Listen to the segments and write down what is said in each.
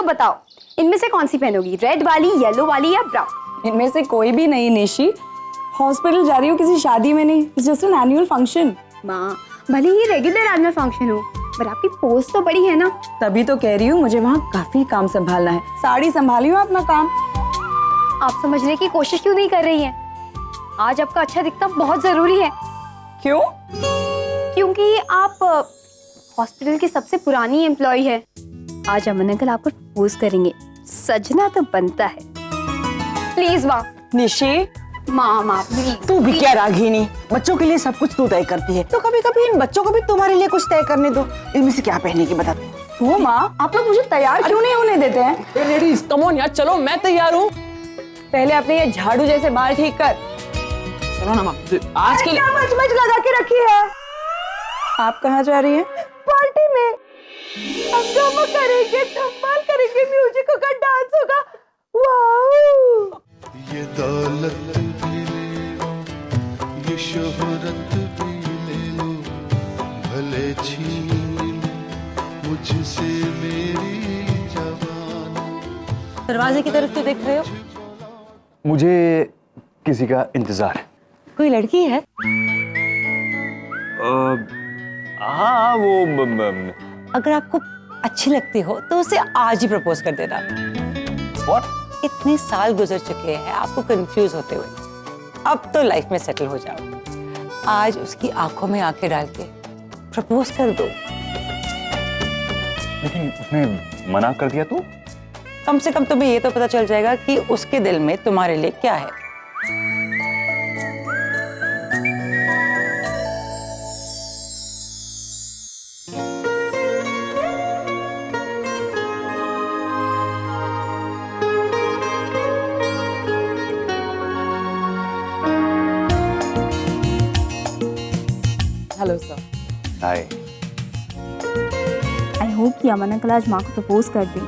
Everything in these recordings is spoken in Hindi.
तो बताओ, इनमें से कौन सी पहनोगी, रेड वाली, येलो वाली या ब्राउन? इनमें से कोई भी नहीं निशी। हॉस्पिटल जा रही हूँ, किसी शादी में नहीं। It's just an annual function. माँ, भले ही रेगुलर एनुअल फंक्शन हो, पर आपकी पोस्ट तो बड़ी है ना। तभी तो कह रही हूँ, मुझे वहाँ काफी काम संभालना है। साड़ी संभाली हूँ अपना काम। आप समझने की कोशिश क्यों नहीं कर रही हैं? आज आपका अच्छा दिखना बहुत जरूरी है। क्यों? क्योंकि आप हॉस्पिटल की सबसे पुरानी एम्प्लॉय है। आज अमन अंकल आपको प्रपोज करेंगे, सजना तो बनता है। प्लीज माँ। निशी, माँ प्लीज। तू भी क्या रागिनी, बच्चों के लिए सब कुछ तू तय करती है, तो कभी कभी इन बच्चों को भी तुम्हारे लिए कुछ तय करने दो। इनमें से क्या पहने की बता। वो माँ, आप लोग मुझे तैयार क्यों नहीं होने देते हैं? लेडीज कम ऑन यार, चलो मैं तैयार हूँ। पहले अपने ये झाड़ू जैसे बाल ठीक कर। सुनो ना माँ, आज के लिए मच लगा के रखी है। आप कहाँ जा रही हैं? पार्टी में हंगामा करेंगे, धमाल करेंगे, म्यूजिक होगा, डांस होगा। वाओ! ये दौलत भी ले लो, ये शोहरत भी ले लो, भले छीन लो मुझसे मेरी जवानी। दरवाजे की तरफ तो देख रहे हो? मुझे किसी का इंतजार है। कोई लड़की है? हाँ वो अगर आपको अच्छी लगती हो तो उसे आज ही प्रपोज कर देना। What? इतने साल गुजर चुके हैं आपको कंफ्यूज होते हुए, अब तो लाइफ में सेटल हो जाओ। आज उसकी आंखों में आंखें डाल के प्रपोज कर दो। लेकिन उसने मना कर दिया तो? कम से कम तुम्हें ये तो पता चल जाएगा कि उसके दिल में तुम्हारे लिए क्या है। Hello sir. Hi. I hope कि अमन अंकल आज माँ को प्रपोज कर दें,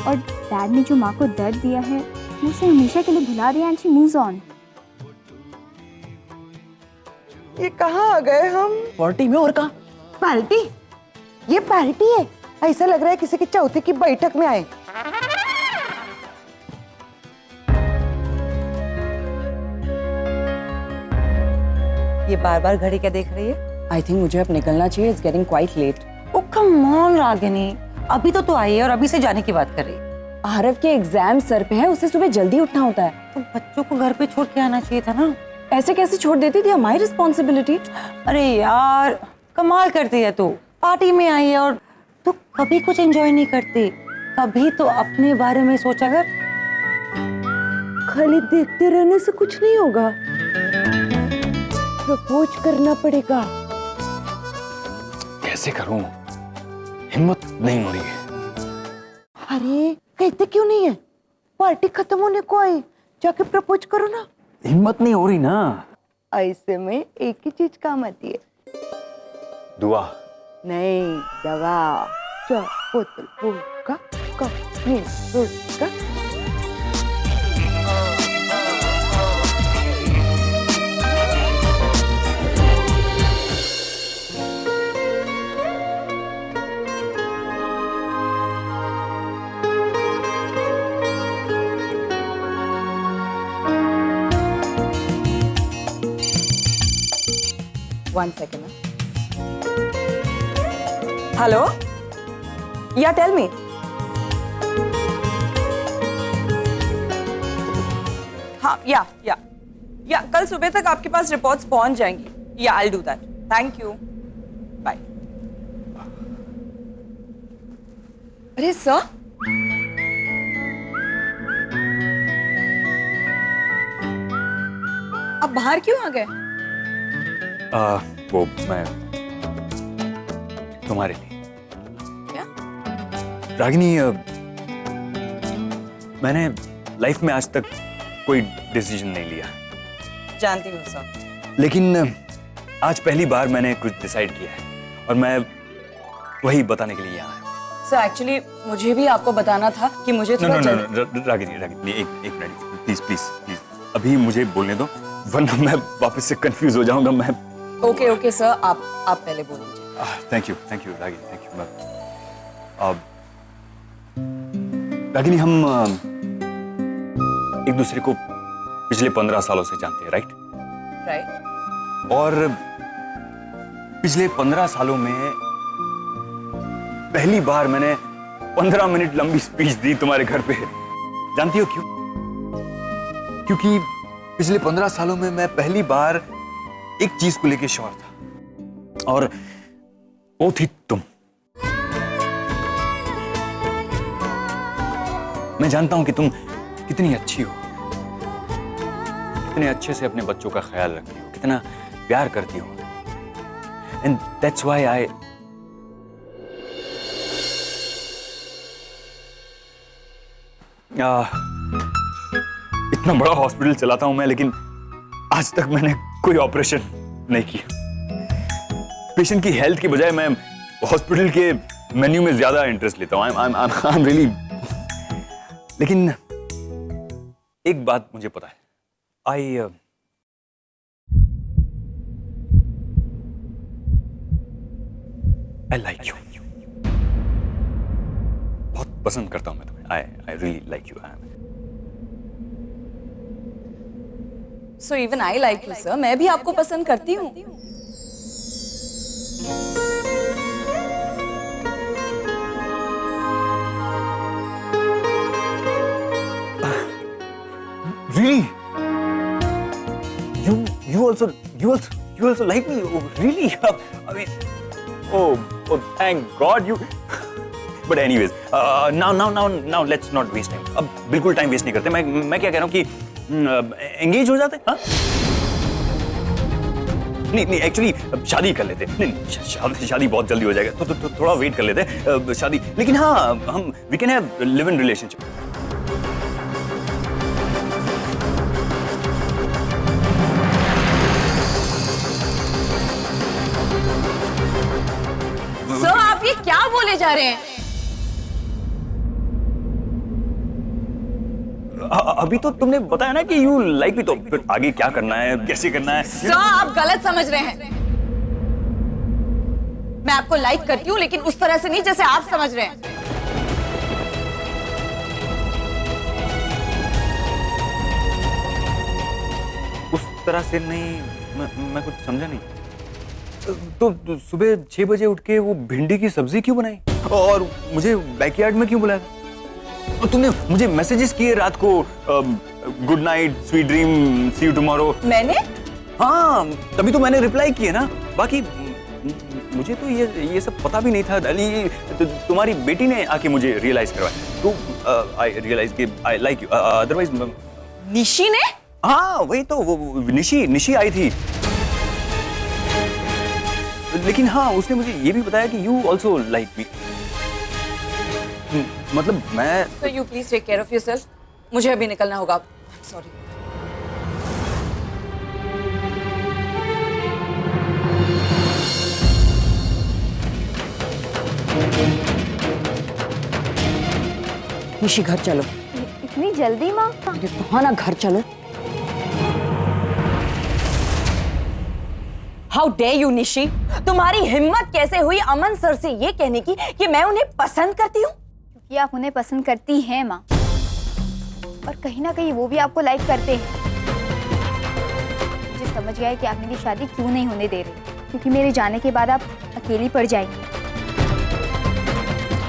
और डैड ने जो माँ को दर्द दिया है वो उसे हमेशा के लिए भुला दिया एंड शी मूव्स ऑन। ये कहाँ आ गए हम? पार्टी में और कहाँ? पार्टी? ये पार्टी है? ऐसा लग रहा है किसी के चौथे की बैठक में आए। ये बार बार घड़ी क्या देख रही है? आई थिंक मुझे अब निकलना चाहिए। It's getting quite late. Oh come on Ragini, अभी तो आई है और अभी से जाने की बात कर रही है। आरव के एग्जाम सर पे है, उसे सुबह जल्दी उठना होता है। तो बच्चों को घर पे छोड़ के आना चाहिए था ना। ऐसे कैसे छोड़ देती थी? हमारी रिस्पॉन्सिबिलिटी। अरे यार, कमाल करती है तू। पार्टी में आई है और तू कभी कुछ एंजॉय नहीं करती। कभी तो अपने बारे में सोचा कर। खाली देखते रहने से कुछ नहीं होगा, प्रपोज करना पड़ेगा। कैसे करूं? हिम्मत नहीं हो रही है। अरे कहते क्यों नहीं है? पार्टी खत्म होने को आई, जाके प्रपोज करो ना। हिम्मत नहीं हो रही ना। ऐसे में एक ही चीज काम आती है। दुआ। नहीं, दवा। चार बोतल वोडका, कप में वोडका। One second. हेलो? या टेल मी। हाँ, या कल सुबह तक आपके पास रिपोर्ट्स पहुंच जाएंगी। Yeah I will do that. Thank you. Bye. अरे सर, आप बाहर क्यों आ गए? वो मैं तुम्हारे लिए। क्या? रागिनी, मैंने लाइफ में आज तक कोई डिसीजन नहीं लिया, जानती हूँ सर, लेकिन आज पहली बार मैंने कुछ डिसाइड किया है और मैं वही बताने के लिए यहाँ आया। सर एक्चुअली मुझे भी आपको बताना था कि मुझे थोड़ा रागिनी एक मिनट प्लीज प्लीज प्लीज, अभी मुझे बोलने दो वरना मैं वापस से कंफ्यूज हो जाऊंगा। मैं ओके सर, आप पहले बोल दीजिए। Thank you Ragini, thank you. Ragini, हम एक दूसरे को पिछले 15 सालों से जानते हैं, राइट? राइट। और पिछले 15 सालों में पहली बार मैंने 15 मिनट लंबी स्पीच दी तुम्हारे घर पे। जानती हो क्यों? क्योंकि पिछले 15 सालों में मैं पहली बार एक चीज को लेके श्योर था, और वो थी तुम। मैं जानता हूं कि तुम कितनी अच्छी हो, कितने अच्छे से अपने बच्चों का ख्याल रखती हो, कितना प्यार करती हो। एंड दैट्स व्हाई आई इतना बड़ा हॉस्पिटल चलाता हूं मैं, लेकिन आज तक मैंने कोई ऑपरेशन नहीं किया। पेशेंट की हेल्थ की बजाय मैं हॉस्पिटल के मेन्यू में ज्यादा इंटरेस्ट लेता हूं। I am really. लेकिन एक बात मुझे पता है, आई लाइक यू। बहुत पसंद करता हूं मैं तुम्हें। I really like you. So even I like you sir. मैं भी आपको पसंद करती हूँ। Really? You also like me? Oh, really? I mean, oh, thank God you. But anyways, now let's not waste time. अब बिल्कुल टाइम वेस्ट नहीं करते। मैं क्या कह रहा हूँ कि एंगेज हो जाते? हाँ? नहीं एक्चुअली शादी कर लेते। नहीं, शादी बहुत जल्दी हो जाएगा, तो थोड़ा वेट कर लेते शादी। लेकिन हाँ, हम we can have live in relationship. Sir आप ये क्या बोले जा रहे हैं? अभी तो तुमने बताया ना कि यू लाइक मी, तो फिर आगे क्या करना है, कैसे करना है? सर आप गलत समझ रहे हैं। मैं आपको लाइक करती हूँ, लेकिन उस तरह से नहीं जैसे आप समझ रहे हैं। उस तरह से नहीं, मैं कुछ समझा नहीं। तो सुबह 6 बजे उठ के वो भिंडी की सब्जी क्यों बनाई, और मुझे बैकयार्ड में क्यों बुलाया? और तुमने मुझे मैसेजेस किए रात को, good night, sweet dream, see you tomorrow. मैंने? हाँ, तभी तो मैंने रिप्लाई किए ना। बाकी मुझे तो ये सब पता भी नहीं था। तुम्हारी बेटी ने आके मुझे रियलाइज करवाया, तो आई रियलाइज कि I like you. Otherwise Nishi ने? हाँ वही तो, वो निशी आई थी। लेकिन हाँ, उसने मुझे ये भी बताया कि यू ऑल्सो लाइक मी। मतलब मैं। So you please take care of yourself. मुझे अभी निकलना होगा। सॉरी। निशी घर चलो। इतनी जल्दी माँ? अरे कहाँ ना, घर चलो। हाउ डेयर यू निशी, तुम्हारी हिम्मत कैसे हुई अमन सर से ये कहने की कि मैं उन्हें पसंद करती हूँ? क्योंकि आप उन्हें पसंद करती हैं माँ, और कहीं ना कहीं वो भी आपको लाइक करते हैं। मुझे समझ गया है कि आप मेरी शादी क्यों नहीं होने दे रही, क्योंकि मेरे जाने के बाद आप अकेली पड़ जाएंगी।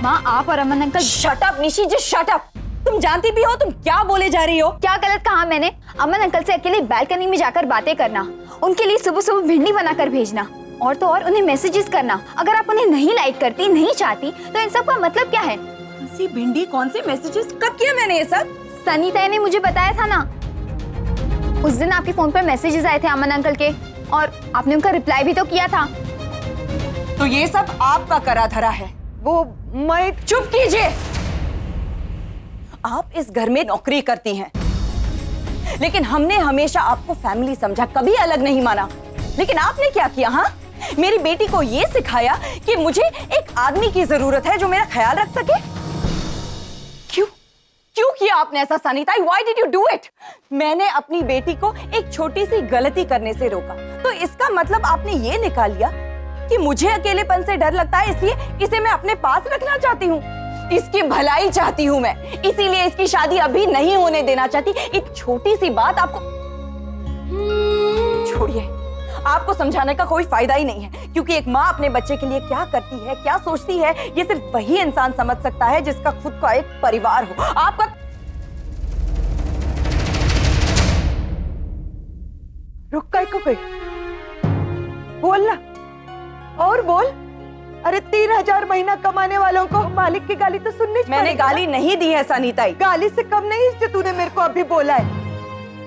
माँ, आप और Aman uncle. Shut up Nishi, just shut up. तुम जानती भी हो तुम क्या बोले जा रही हो? क्या गलत कहा मैंने? अमन अंकल से अकेले बालकनी में जाकर बातें करना, उनके लिए सुबह सुबह भिंडी बनाकर भेजना, और तो और उन्हें मैसेजेस करना। अगर आप उन्हें नहीं लाइक करती, नहीं चाहती, तो इन सब का मतलब क्या है? कौन सी भिंडी, कौन से मैसेजेस, कब किया मैंने ये सब? सनीता ने मुझे बताया था ना, उस दिन आपके फोन पर मैसेजेस आए थे अमन अंकल के, और आपने उनका रिप्लाई भी तो किया था। तो ये सब आपका करा धरा है। वो मैं। चुप कीजिए। आप इस घर में नौकरी करती हैं, लेकिन हमने हमेशा आपको फैमिली समझा, कभी अलग नहीं माना। लेकिन आपने क्या किया? हाँ, मेरी बेटी को यह सिखाया कि मुझे एक आदमी की जरूरत है जो मेरा ख्याल रख सके। क्यों किया आपने ऐसा Sunita? Why did you do it? मैंने अपनी बेटी को एक छोटी सी गलती करने से रोका, तो इसका मतलब आपने ये निकाल लिया कि मुझे अकेलेपन से डर लगता है, इसलिए इसे मैं अपने पास रखना चाहती हूँ। इसकी भलाई चाहती हूँ मैं, इसीलिए इसकी शादी अभी नहीं होने देना चाहती। एक छोटी सी बात आपको छोड़िए, आपको समझाने का कोई फायदा ही नहीं है, क्योंकि एक माँ अपने बच्चे के लिए क्या करती है, क्या सोचती है, ये सिर्फ वही इंसान समझ सकता है जिसका खुद का एक परिवार हो। आपका रुक काय को गई? बोल ना, और बोल। अरे 3,000 महीना कमाने वालों को मालिक की गाली तो सुननी चाहिए। मैंने गाली नहीं दी है सनीताई। गाली से कम नहीं जो तूने मेरे को अभी बोला है।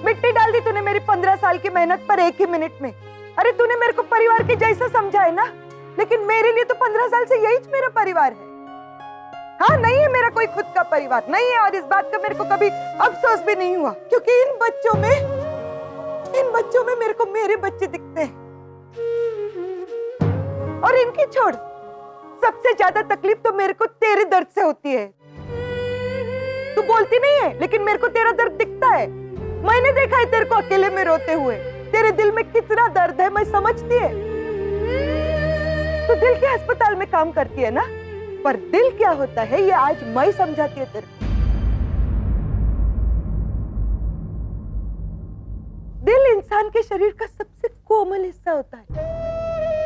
मिट्टी डाल दी तूने मेरी 15 साल की मेहनत पर एक ही मिनट में। अरे तूने मेरे को परिवार के जैसा समझा है ना, लेकिन मेरे लिए तो 15 साल से यही मेरा परिवार है। हाँ, नहीं है मेरा कोई खुद का परिवार, नहीं है, और इस बात का मेरे को कभी अफसोस भी नहीं हुआ, क्योंकि इन बच्चों में मेरे को मेरे बच्चे दिखते हैं। और इनकी छोड़, सबसे ज्यादा तकलीफ तो मेरे को तेरे दर्द से होती है। तू बोलती नहीं है, लेकिन मेरे को तेरा दर्द दिखता है। मैंने देखा है तेरे को अकेले में रोते हुए। तेरे दिल में कितना दर्द है मैं समझती है। तू दिल के अस्पताल में काम करती है ना, पर दिल क्या होता है ये आज मैं समझाती है तेरे को। दिल इंसान के शरीर का सबसे कोमल हिस्सा होता है,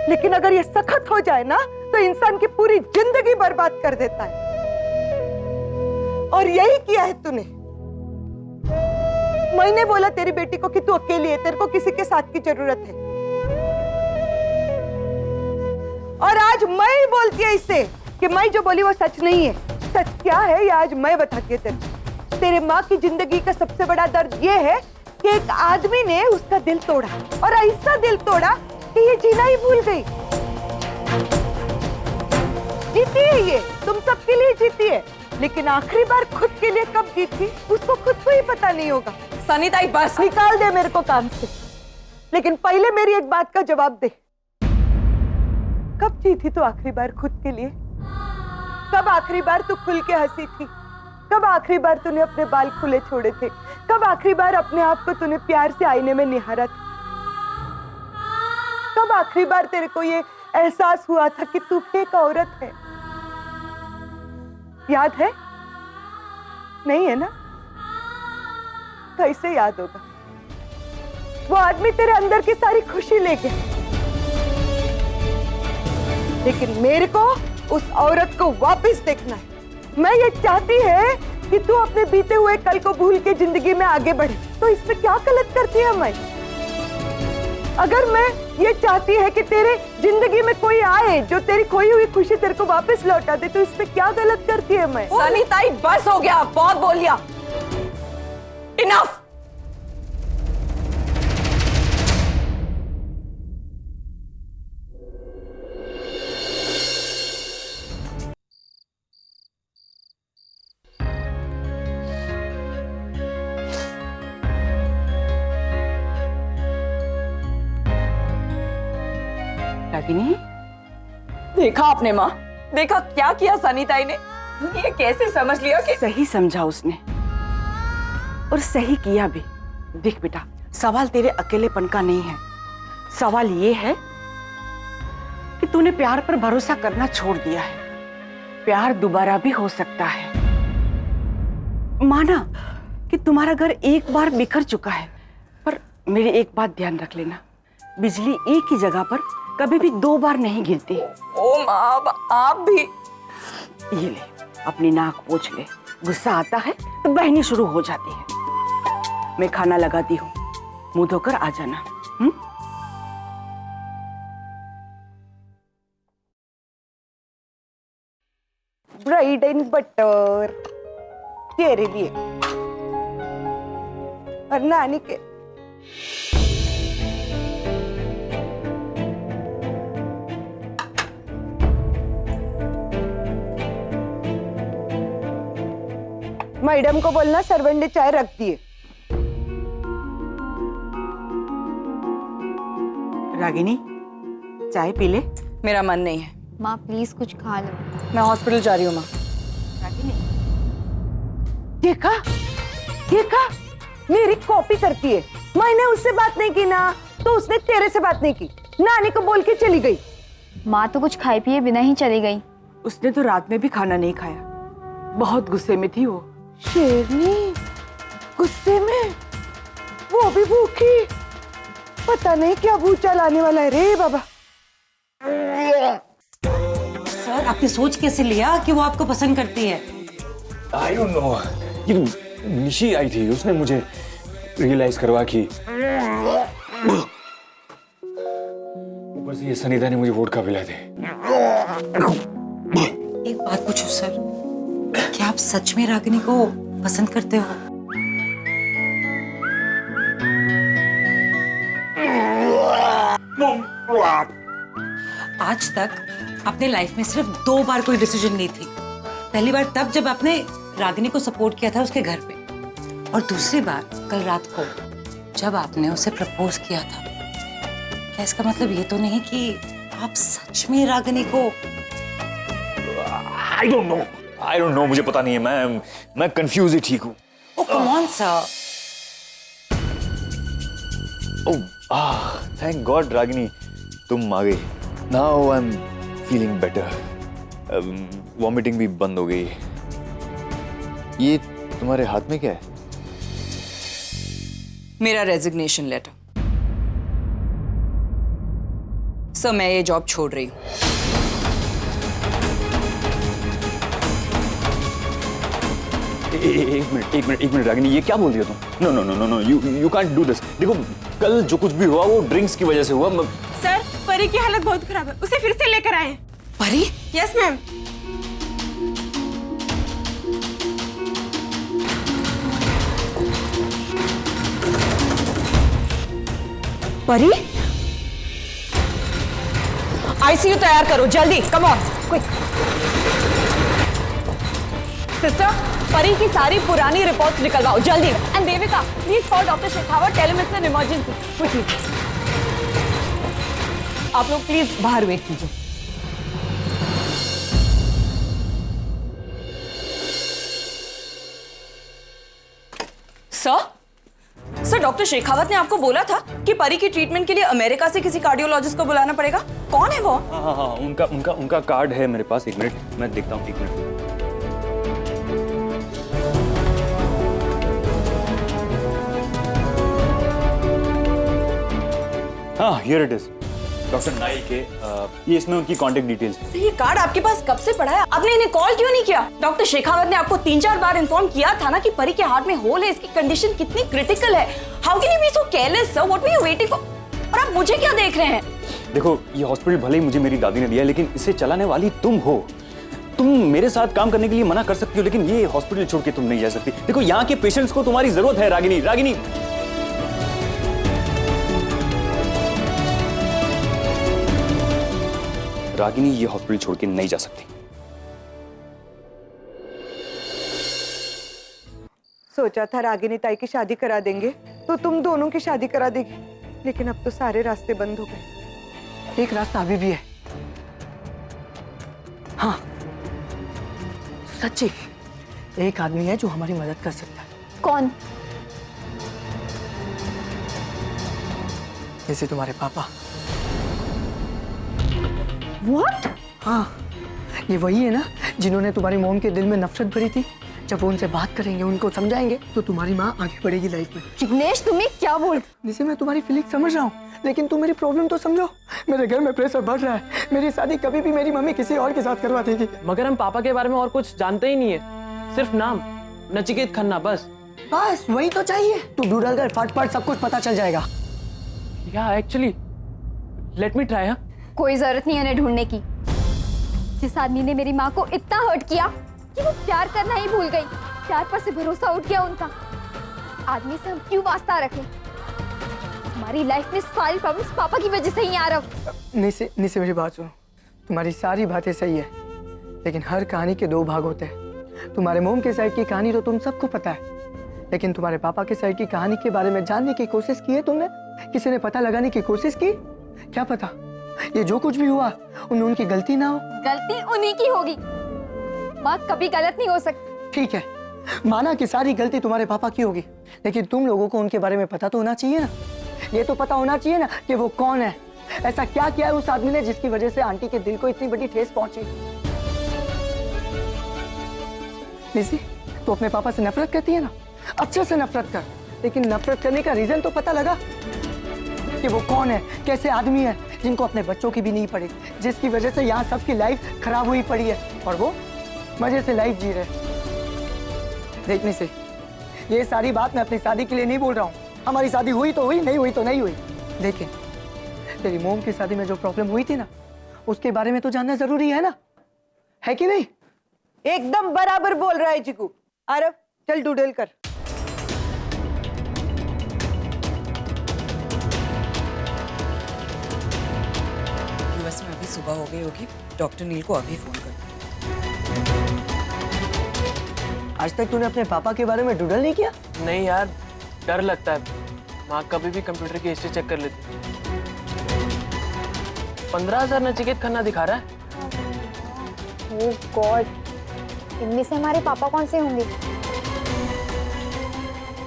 लेकिन अगर ये सख्त हो जाए ना तो इंसान की पूरी जिंदगी बर्बाद कर देता है। और यही किया है तूने। मैंने बोला तेरी बेटी को कि तू अकेली है, तेरे को किसी के साथ की जरूरत है। और आज मैं बोलती है इससे कि मैं जो बोली वो सच नहीं है। सच क्या है ये आज मैं बताती हूँ तेरे माँ की जिंदगी का सबसे बड़ा दर्द ये है कि एक आदमी ने उसका दिल तोड़ा, और ऐसा दिल तोड़ा कि ये जीना ही भूल गई। जीती है ये, तुम सबके लिए जीती है, लेकिन आखिरी बार खुद के लिए कब जीती उसको खुद को ही पता नहीं होगा। सनीताई बस निकाल दे मेरे को काम से, लेकिन पहले मेरी एक बात का जवाब दे। कब जीती तू आखिरी बार खुद के लिए? कब आखिरी बार तू खुल के हंसी थी? कब आखिरी बार तूने अपने बाल खुले छोड़े थे? कब आखिरी बार अपने आप को तूने प्यार से आईने में निहारा था? कब आखिरी बार तेरे को ये एहसास हुआ था कि तू एक औरत है? याद है? नहीं है ना? कैसे याद होगा? वो आदमी तेरे अंदर की सारी खुशी ले गया, लेकिन मेरे को उस औरत को वापस देखना है। मैं ये चाहती है कि तू अपने बीते हुए कल को भूल के जिंदगी में आगे बढ़े। तो इसमें क्या गलत करती है मैं? अगर मैं ये चाहती है कि तेरे जिंदगी में कोई आए जो तेरी खोई हुई खुशी तेरे को वापस लौटा दे, तो इसमें क्या गलत करती है मैं? सनीताई बस हो गया, बहुत बोल लिया। इनफ। रागिनी, देखा आपने माँ, देखा क्या किया सनीताई ने। ये कैसे समझ लिया कि सही समझा उसने, और सही किया भी। देख बेटा, सवाल तेरे अकेलेपन का नहीं है, सवाल ये है कि तूने प्यार पर भरोसा करना छोड़ दिया है। प्यार दोबारा भी हो सकता है। माना कि तुम्हारा घर एक बार बिखर चुका है, पर मेरी एक बात ध्यान रख लेना, बिजली एक ही जगह पर कभी भी 2 बार नहीं गिरती। ओ माँ, आप भी। ये ले, अपनी नाक पोंछ ले। गुस्सा आता है तो बहनी शुरू हो जाती है। मैं खाना लगाती हूँ, मुंह धोकर आ जाना। ब्रेड एंड बटर तेरे लिए और नानी के। मैडम को बोलना सर्वेंट ने चाय रख दिए। रागिनी, चाय पी ले। मेरा मन नहीं है। माँ प्लीज कुछ खा लो। मैं हॉस्पिटल जा रही हूँ माँ। देखा देखा, मेरी कॉपी करती है। मैंने उससे बात नहीं की ना, तो उसने तेरे से बात नहीं की। नानी को बोल के चली गई। माँ तो कुछ खाए पिए बिना ही चली गई। उसने तो रात में भी खाना नहीं खाया, बहुत गुस्से में थी वो। शेरनी गुस्से में, वो भी भूखी, पता नहीं क्या भूचा लाने वाला है रे बाबा। सर आपने सोच कैसे लिया कि वो आपको पसंद करती है? आई डोंट नो, ये निशी आई थी, उसने मुझे रियलाइज करवा कि ऊपर से ये सनीता ने मुझे वोडका पिलाए थे। एक बात पूछो सर, क्या आप सच में रागिनी को पसंद करते हो? आज तक आपने लाइफ में सिर्फ 2 बार कोई डिसीजन ली थी। पहली बार तब जब आपने रागिनी को सपोर्ट किया था उसके घर पे, और दूसरी बार कल रात को जब आपने उसे प्रपोज किया था। क्या इसका मतलब ये तो नहीं कि आप सच में रागिनी को? आई डोंट नो, मुझे पता नहीं है, मैं कंफ्यूज ही ठीक हूँ। Oh come on sir. Thank God Ragini, तुम आ गई। Now I am feeling better. Vomiting भी बंद हो गई। ये तुम्हारे हाथ में क्या है? मेरा रेजिग्नेशन लेटर। सर मैं ये जॉब छोड़ रही हूँ। एक मिनट रागिनी, ये क्या बोल रही हो तुम? No, you can't do this. देखो कल जो कुछ भी हुआ वो ड्रिंक्स की वजह से हुआ। सर परी की हालत बहुत खराब है, उसे फिर से लेकर आए। परी? Yes ma'am. परी? आईसीयू तैयार करो जल्दी, कम ऑन क्विक। सिस्टर, परी की सारी पुरानी रिपोर्ट्स निकलवाओ जल्दी। And Devika, please call doctor Shekhawat, tell him it's an emergency quickly. आप लोग प्लीज बाहर वेट कीजिए। सर डॉक्टर शेखावत ने आपको बोला था कि परी की ट्रीटमेंट के लिए अमेरिका से किसी कार्डियोलॉजिस्ट को बुलाना पड़ेगा। कौन है वो? हाँ, उनका कार्ड है मेरे पास। एक मिनट मैं देखता हूँ, एक मिनट। हाँ, हियर इट इज। डॉक्टर नाई के ये इसमें उनकी कांटेक्ट डिटेल्स। ये कार्ड आपके पास कब से पड़ा है? आपने इन्हें कॉल क्यों नहीं किया? डॉक्टर शेखावत ने आपको 3-4 बार इन्फॉर्म किया था ना कि परी के हार्ट में होल है, इसकी कंडीशन कितनी क्रिटिकल है। How can you be so careless sir? What were you waiting for? और आप मुझे क्या देख रहे हैं? देखो ये हॉस्पिटल भले ही मुझे मेरी दादी ने दिया, लेकिन इसे चलाने वाली तुम हो। तुम मेरे साथ काम करने के लिए मना कर सकती हो, लेकिन ये हॉस्पिटल छोड़ के तुम नहीं जा सकती। देखो यहाँ के पेशेंट्स को तुम्हारी जरूरत है रागिनी। रागिनी ये हॉस्पिटल छोड़ के नहीं जा सकती। सोचा था रागिनी ताई की शादी करा देंगे तो तुम दोनों की शादी करा देगी, लेकिन अब तो सारे रास्ते बंद हो गए। एक रास्ता अभी भी है। हाँ सच्ची, एक आदमी है जो हमारी मदद कर सकता है। कौन? जैसे तुम्हारे पापा। What? हाँ, ये वही है ना जिन्होंने तुम्हारी मॉम के दिल में नफरत भरी थी। जब वो उनसे बात करेंगे, उनको समझाएंगे, तो तुम्हारी माँ आगे बढ़ेगी लाइफ में। जिग्नेश तुम्हें क्या बोल? जैसे मैं तुम्हारी फीलिंग समझ रहा हूँ, लेकिन तुम मेरी प्रॉब्लम तो समझो। मेरे घर में प्रेशर बढ़ रहा है। मेरी शादी कभी भी मेरी मम्मी किसी और के साथ करवा देगी। मगर हम पापा के बारे में और कुछ जानते ही नहीं है, सिर्फ नाम नचिकेत खन्ना, बस वही तो चाहिए। तू ढूंढल कर फट सब कुछ पता चल जाएगा। या एक्चुअली लेट मी ट्राई। कोई जरूरत नहीं है उन्हें ढूंढने की। जिस आदमी ने मेरी माँ को इतना हर्ट किया कि वो प्यार करना ही भूल गई, प्यार पर से भरोसा उठ गया उनका, आदमी से हम क्यों वास्ता रखें? हमारी लाइफ में सारी प्रॉब्लम्स पापा की वजह से ही आ रहा। निसे मेरी बात सुनो। तुम्हारी सारी बातें सही है, लेकिन हर कहानी के 2 भाग होते हैं। तुम्हारे मोम के साइड की कहानी तो तुम सबको पता है, लेकिन तुम्हारे पापा के साइड की कहानी के बारे में जानने की कोशिश की है तुमने? किसी ने पता लगाने की कोशिश की? क्या पता ये जो कुछ भी हुआ उनमें उनकी गलती ना हो। गलती उन्हीं की होगी। माँ कभी गलत नहीं हो सकती। ठीक है, माना कि सारी गलती तुम्हारे पापा की होगी, लेकिन तुम लोगों को उनके बारे में पता तो होना चाहिए ना। ये तो पता होना चाहिए ना कि वो कौन है, ऐसा क्या किया है उस आदमी ने जिसकी वजह से आंटी के दिल को इतनी बड़ी ठेस पहुंची? निशी, तू अपने पापा से नफरत करती है ना, अच्छे से नफरत कर, लेकिन नफरत करने का रीजन तो पता लगा कि वो कौन है, कैसे आदमी है, जिनको अपने बच्चों की भी नहीं पड़ी, जिसकी वजह से यहाँ सबकी लाइफ खराब हुई पड़ी है और वो मजे से लाइफ जी रहे। देखने से ये सारी बात मैं अपनी शादी के लिए नहीं बोल रहा हूँ। हमारी शादी हुई तो हुई, नहीं हुई तो नहीं हुई, लेकिन तेरी मोम की शादी में जो प्रॉब्लम हुई थी ना, उसके बारे में तो जानना जरूरी है ना, है कि नहीं? एकदम बराबर बोल रहा है चिकू। आरव चल डूडल कर। यूएस में अभी सुबह हो गई होगी, डॉक्टर नील को अभी फोन कर। आज तक तूने अपने पापा के बारे में डूडल नहीं किया? नहीं यार, डर लगता है। माँ कभी भी कंप्यूटर की हिस्ट्री चेक कर लेती। 15,000 नचिकेत खन्ना दिखा रहा है। ओह गॉड, इनमें से हमारे पापा कौन से होंगे?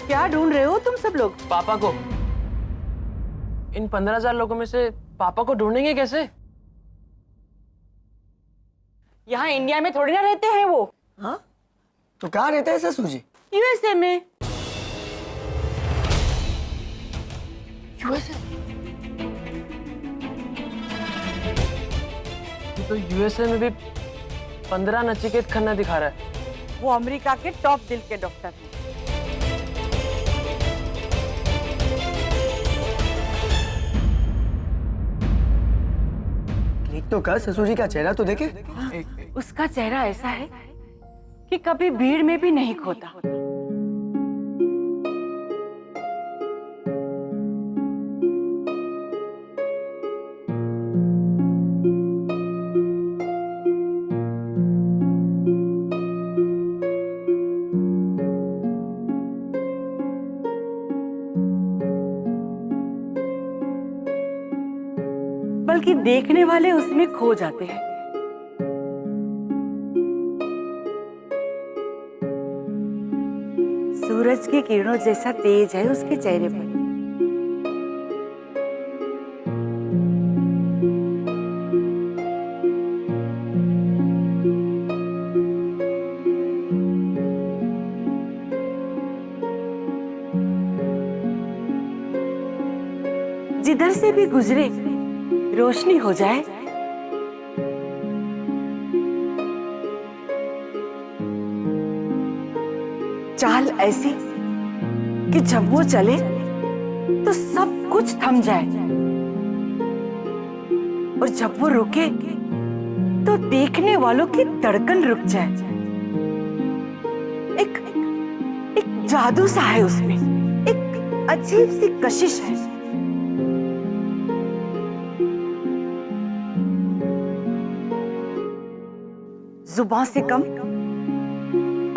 क्या ढूंढ रहे हो तुम सब लोग? पापा को। इन 15,000 लोगों में से पापा को ढूंढेंगे कैसे? यहाँ इंडिया में थोड़ी ना रहते हैं वो। हाँ, तो कहाँ रहते हैं ससुर जी? यूएसए में। तो यूएसए में भी 15 नचिकेत खन्ना दिखा रहा है। वो अमेरिका के टॉप दिल के डॉक्टर हैं। क्लिक तो कर, ससुर जी का चेहरा तो देखे। उसका चेहरा ऐसा है कि कभी भीड़ में भी नहीं खोता। बल्कि देखने वाले उसमें खो जाते हैं। सूरज की किरणों जैसा तेज है उसके चेहरे पर। जिधर से भी गुजरे रोशनी हो जाए। चाल ऐसी कि जब वो चले तो सब कुछ थम जाए और जब वो रुके तो देखने वालों की धड़कन रुक जाए। एक जादू सा है उसमें, एक अजीब सी कशिश है। जुबान से कम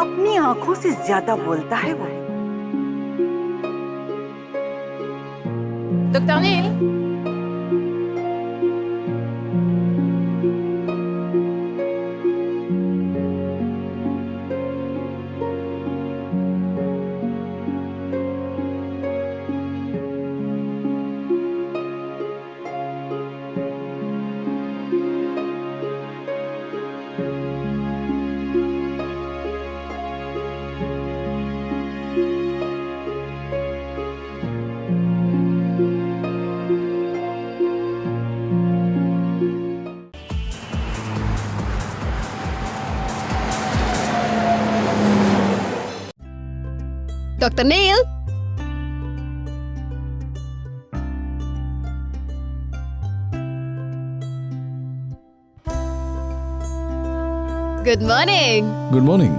अपनी आंखों से ज्यादा बोलता है वो। Doctor nil, Dr. Neil? Good morning. Good morning.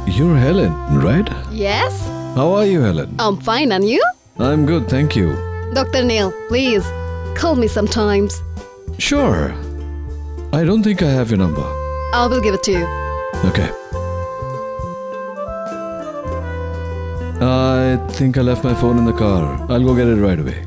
You're Helen, right? Yes? How are you, Helen? I'm fine, and you? I'm good, thank you. Dr. Neil, please, call me sometimes. Sure. I don't think I have your number. I will give it to you. Okay. I think I left my phone in the car. I'll go get it right away.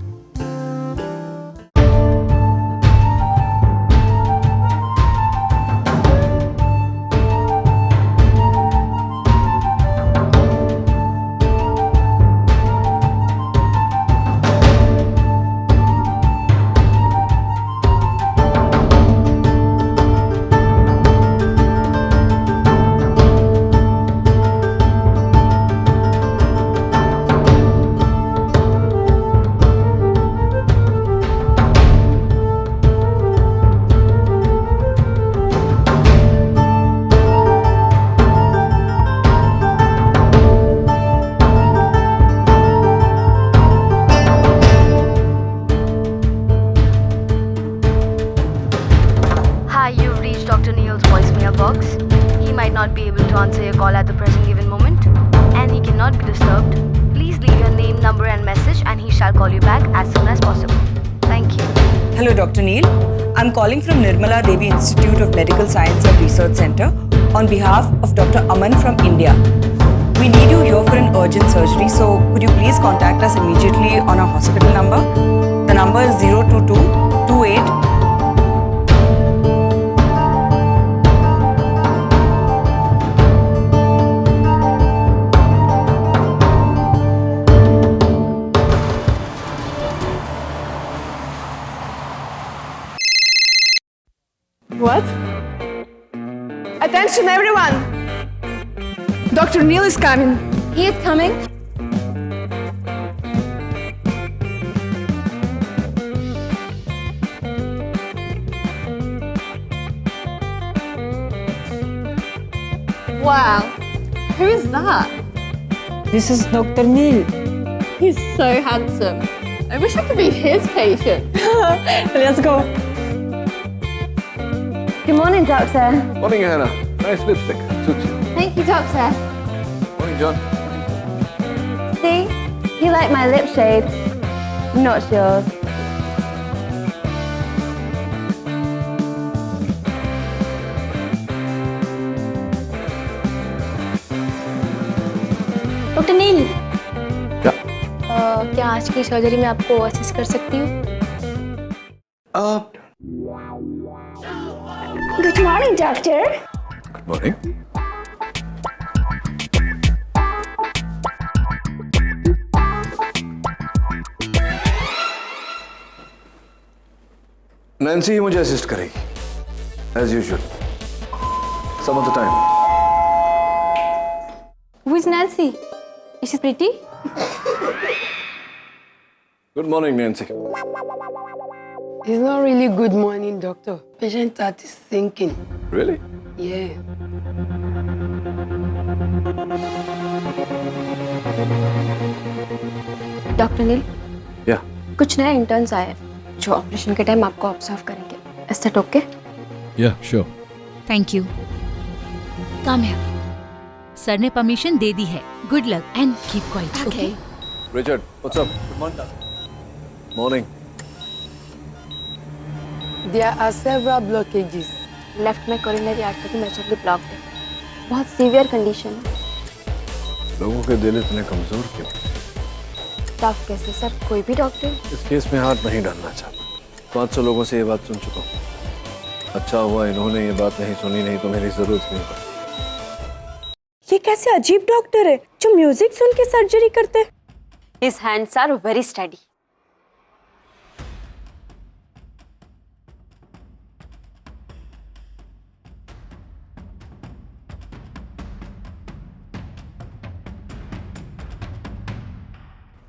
might not be able to answer your call at the present given moment, and he cannot be disturbed. Please leave your name, number and message, and he shall call you back as soon as possible. Thank you. Hello, Dr. Neil. I'm calling from Nirmala Devi Institute of Medical Science and Research Center on behalf of Dr. Aman from India. We need you here for an urgent surgery, so could you please contact us immediately on our hospital number? The number is 02228. What? Attention, everyone! Dr. Neil is coming. He is coming. Wow. Who is that? This is Dr. Neil. He's so handsome. I wish I could be his patient. Let's go. Good morning, doctor. Morning, Hannah. Nice lipstick. Suits you. Thank you, doctor. Morning, John. See, you like my lip shade, not yours. Doctor Neel, क्या? क्या आज की सर्जरी में आपको असिस्ट कर सकती हूँ? Good morning, doctor. Good morning. Nancy ही मुझे असिस्ट करेगी, as usual. Some of the time. Who is Nancy? Is she pretty? Good morning, Nancy. It's not really good morning, doctor. Patient heart is sinking. Really? Yeah. Doctor Neil, Yeah. कुछ नए इंटर्न्स आए हैं जो ऑपरेशन के टाइम आपको ऑब्जर्व करेंगे. Is that okay? Yeah, sure. Thank you. कम है. सर ने परमिशन दे दी है. Good luck and keep quiet. Okay. Richard, what's up? Good morning. Morning. There are several blockages. Left में कोरोनरी आर्टरी मेजरली ब्लॉक्ड है. बहुत सीवियर कंडीशन है. लोगों के दिल इतने कमजोर क्यों? टफ कैसे सर? कोई भी डॉक्टर? इस केस में हाथ नहीं डालना चाहता. 500 लोगों से ये बात सुन चुका हूँ. अच्छा हुआ इन्होंने ये बात नहीं सुनी, नहीं तो मेरी जरूरत नहीं पड़ती. ये कैसे अजीब डॉक्टर है जो म्यूजिक सुन के सर्जरी करते? His hands are very steady.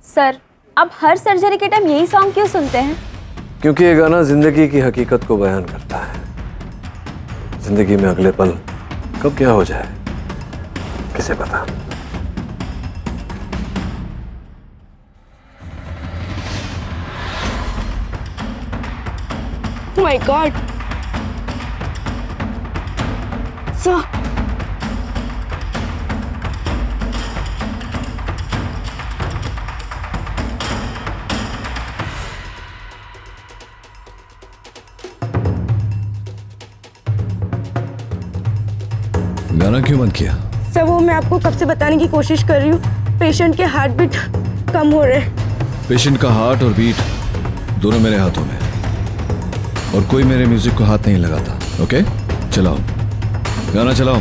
Sir, आप हर सर्जरी के टाइम यही सॉन्ग क्यों सुनते हैं? क्योंकि ये गाना जिंदगी की हकीकत को बयान करता है. जिंदगी में अगले पल कब क्या हो जाए किसे पता. Oh my God. Sir. गाना क्यों बंद किया? सर, वो मैं आपको कब से बताने की कोशिश कर रही हूँ. पेशेंट के हार्ट बीट कम हो रहे हैं. पेशेंट का हार्ट और बीट दोनों मेरे हाथों में, और कोई मेरे म्यूजिक को हाथ नहीं लगाता. ओके, चलाओ गाना चलाओ.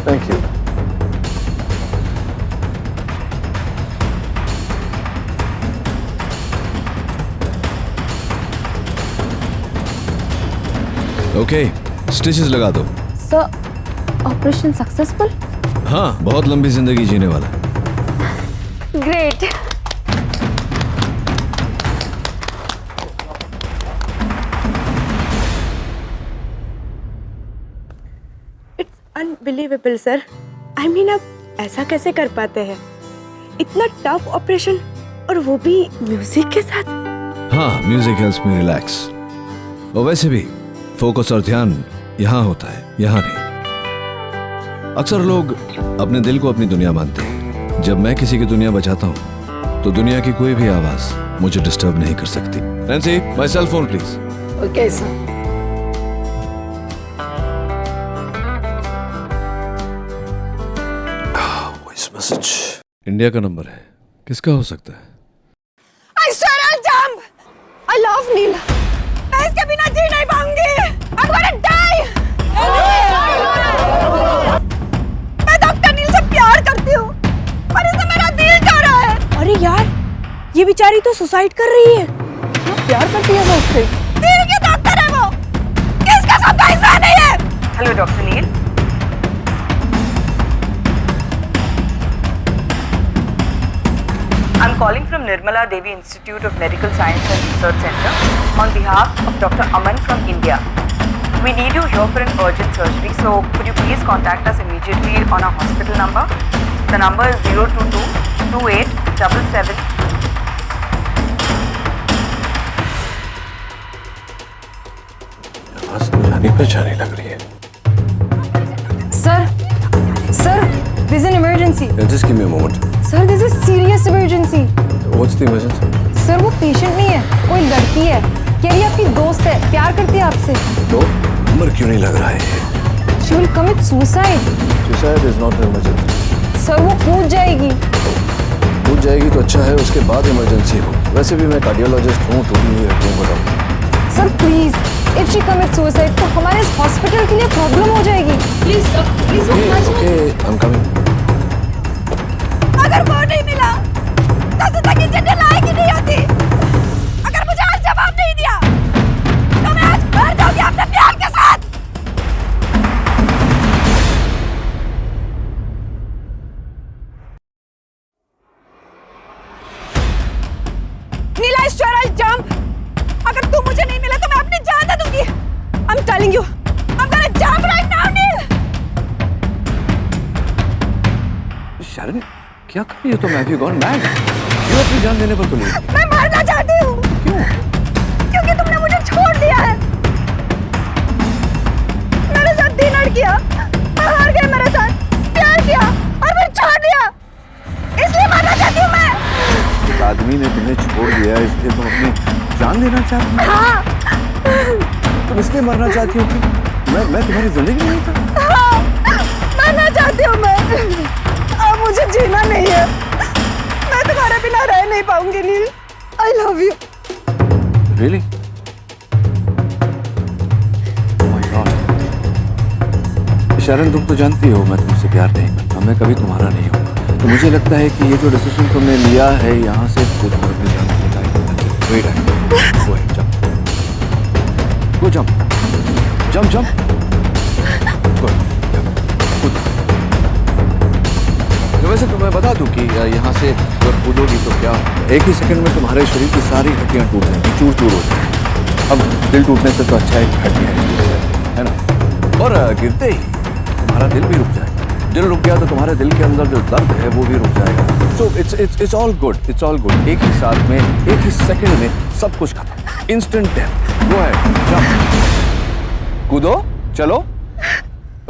Thank you. ओके, स्टिचेस लगा दो. Sir, operation successful? हाँ, बहुत लंबी जिंदगी जीने वाला. Great. It's unbelievable sir. I mean, आप ऐसा कैसे कर पाते हैं? इतना टफ ऑपरेशन, और वो भी म्यूजिक के साथ. हाँ, म्यूजिक हेल्प्स मी रिलैक्स. और वैसे भी फोकस और ध्यान यहाँ होता है, यहाँ नहीं। अक्सर लोग अपने दिल को अपनी दुनिया मानते हैं। जब मैं किसी की दुनिया बचाता हूँ तो दुनिया की कोई भी आवाज मुझे डिस्टर्ब नहीं कर सकती। Nancy, my cell phone please. Okay, sir. Voice message. India का नंबर है, किसका हो सकता है? I swear I'll jump. I love Neil. मैं इसके बिना जी नहीं पाऊंगी। I'm gonna die. मैं डॉक्टर नील से प्यार करती हूँ, पर इसे मेरा दिल कह रहा है। अरे यार, ये बेचारी तो सुसाइड कर रही है। प्यार करती है वो उससे। दिल के डॉक्टर है वो, किसका सबका हिस्सा नहीं है। Hello, Dr. Neil. I'm calling from Nirmala Devi Institute of Medical Science and Research Center on behalf of Dr. Aman from India. We need you here for an urgent surgery, so could you please contact us immediately on our hospital number? The number is 022 2877. आवाज तो जानी पहचानी लग रही है। Sir, this is an emergency. Just give me a moment. Sir, this is serious emergency. What's the emergency? Sir, वो पेशेंट नहीं है, कोई लड़की है, कह रही है आपकी दोस्त है, प्यार करती है आपसे। तो नंबर क्यों नहीं लग रहा है? She will commit suicide. Suicide is not an emergency. Sir, वो कूद जाएगी। कूद जाएगी तो अच्छा है, उसके बाद इमरजेंसी हो। वैसे भी मैं कार्डियोलॉजिस्ट हूँ, टूटी हुई हड्डियों को doctor. Sir, please, if she commits suicide, तो हमारे इस हॉस्पिटल के लिए प्रॉब्लम हो जाएगी। Please, please, Okay, I'm coming. अगर वो नहीं मिला, तो जिंदगी जीने लायक ही नहीं होती। अगर मुझे आज जवाब नहीं दिया, तो मैं आज मर जाऊंगी अपने प्यार के साथ। नीला, I swear I'll jump. अगर तू मुझे नहीं मिला, तो मैं अपनी जान दे दूंगी। I'm telling you, I'm gonna jump right now, नील। शरण, क्या कर रही हो तुम? Have you gone mad? क्यों अपनी जान देने पर तुली? मैं मरना चाहती हूँ। क्यों? क्योंकि तुमने मुझे छोड़ दिया है। मेरे साथ डिनर किया, हार गए मेरे साथ, प्यार किया और फिर छोड़ दिया। इसलिए मरना चाहती हूँ मैं। एक आदमी ने तुम्हें छोड़ दिया, इसलिए तुम अपनी जान देना चाहती हो? हाँ। तुम इसलिए मरना चाहती हो कि मैं तुम्हारी जिंदगी में नहीं था? हाँ, मरना चाहती हूँ मैं। अब मुझे जीना नहीं है। मैं तुम्हारे बिना रह नहीं पाऊंगी नील। I love you. Really? Oh my God. शरण, तुम तो जानती हो मैं तुमसे प्यार नहीं करता, मैं कभी तुम्हारा नहीं हूँ। तो मुझे लगता है कि ये जो डिसीजन तुमने लिया है यहाँ से खुद पर अपनी जान देने का Wait a minute. Go ahead, jump. Go jump. Jump, jump. Go ahead. कूद। तो वैसे तो मैं बता दूं कि यहाँ से अगर कूदोगी तो क्या एक ही सेकंड में तुम्हारे शरीर की सारी हड्डियाँ टूट जाएंगी, चूर चूर हो जाएंगी। अब दिल टूटने से तो अच्छा है हड्डियाँ, है ना? और गिरते ही तुम्हारा दिल भी रुक जाएगा। दिल रुक गया तो तुम्हारे दिल के अंदर जो दर्द है वो भी रुक जाएगा। So it's all good, it's all good. एक ही साथ में, एक ही सेकंड में सब कुछ खत्म। Instant death. Go ahead, jump, कूदो, चलो।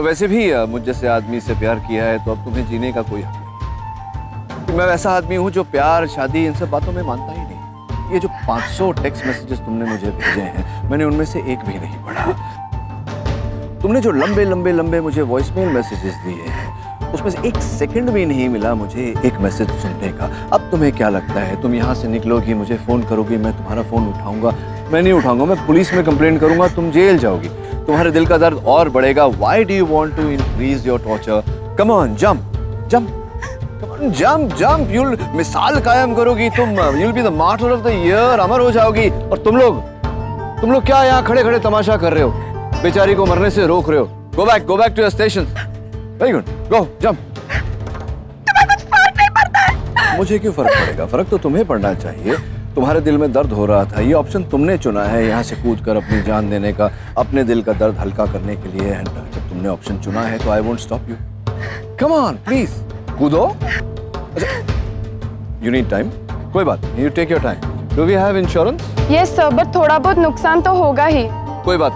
वैसे भी मुझ जैसे आदमी से प्यार किया है तो अब तुम्हें जीने का कोई हक नहीं। मैं वैसा आदमी हूँ जो प्यार, शादी, इन सब बातों में मानता ही नहीं। ये जो 500 टेक्स्ट मैसेजेस तुमने मुझे भेजे हैं, मैंने उनमें से एक भी नहीं पढ़ा। तुमने जो लंबे लंबे लंबे मुझे वॉइसमेल मैसेजेस दिए हैं, उसमें से एक सेकंड भी नहीं मिला मुझे एक मैसेज सुनने का। अब तुम्हें क्या लगता है, तुम यहाँ से निकलोगी, मुझे फोन करोगी, मैं तुम्हारा फोन उठाऊंगा? मैं नहीं उठाऊंगा, मैं पुलिस में कंप्लेंट करूंगा, तुम जेल जाओगी, तुम्हारे दिल का दर्द और बढ़ेगा। Why do you want to increase your torture? Come on, jump, jump, come on, jump, jump. You'll मिसाल कायम करोगी तुम, you'll be the martyr of the year, अमर हो जाओगी। और तुम लोग क्या यहाँ खड़े खड़े तमाशा कर रहे हो? बेचारी को मरने से रोक रहे हो। Go back to your station. Very good, go, jump. तुम्हें कुछ फर्क नहीं पड़ता है? मुझे क्यों फर्क पड़ेगा? फर्क तो तुम्हें पड़ना चाहिए। तुम्हारे दिल में दर्द हो रहा था, ये ऑप्शन तुमने चुना है, यहाँ से कूदकर अपनी जान देने का, अपने दिल का दर्द हल्का करने के लिए। एंड जब तुमने ऑप्शन चुना है तो I won't stop you. Come on, please कूदो। अच्छा, यू नीड टाइम, कोई बात नहीं, you take your time. Do we have insurance? Yes sir, but थोड़ा बहुत नुकसान तो होगा ही। कोई बात,